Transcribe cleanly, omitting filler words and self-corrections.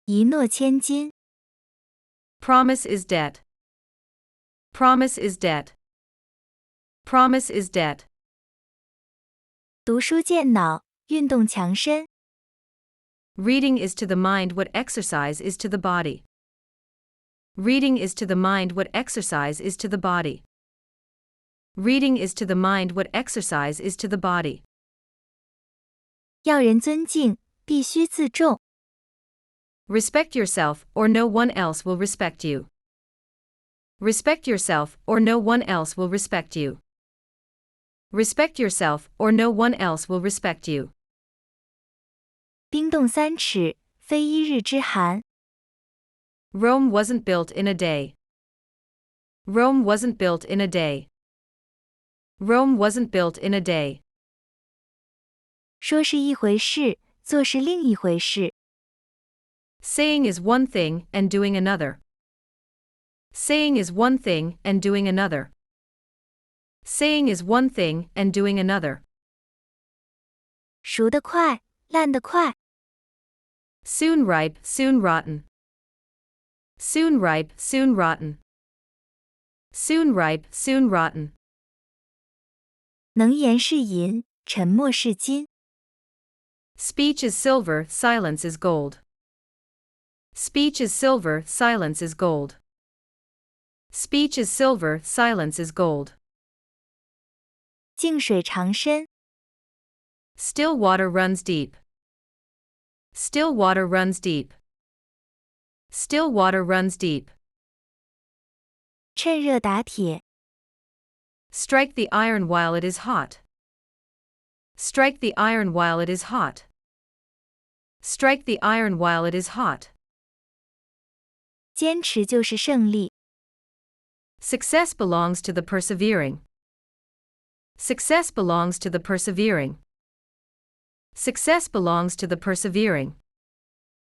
一诺千金。Promise is debt. Promise is debt. Promise is debt. 读书健脑，运动强身。Reading is to the mind what exercise is to the body. Reading is to the mind what exercise is to the body. Reading is to the mind what exercise is to the body. 要人尊敬，必须自重。Respect yourself, or no one else will respect you. Respect yourself, or no one else will respect you. Respect yourself, or no one else will respect you. 冰冻三尺，非一日之寒。Rome wasn't built in a day. Rome wasn't built in a day. Rome wasn't built in a day. 说是一回事，做是另一回事。Saying is one thing and doing another. Saying is one thing and doing another. Saying is one thing and doing another. 熟得快，烂得快。Soon ripe, soon rotten. Soon ripe, soon rotten. Soon ripe, soon rotten. 能言是银，沉默是金。Speech is silver, silence is gold. Speech is silver, silence is gold. Speech is silver, silence is gold. 静水长深。Still water runs deep. Still water runs deep. Still water runs deep. 趁热打铁。Strike the iron while it is hot. Strike the iron while it is hot. Strike the iron while it is hot. 坚持就是胜利。Success belongs to the persevering. Success belongs to the persevering. Success belongs to the persevering.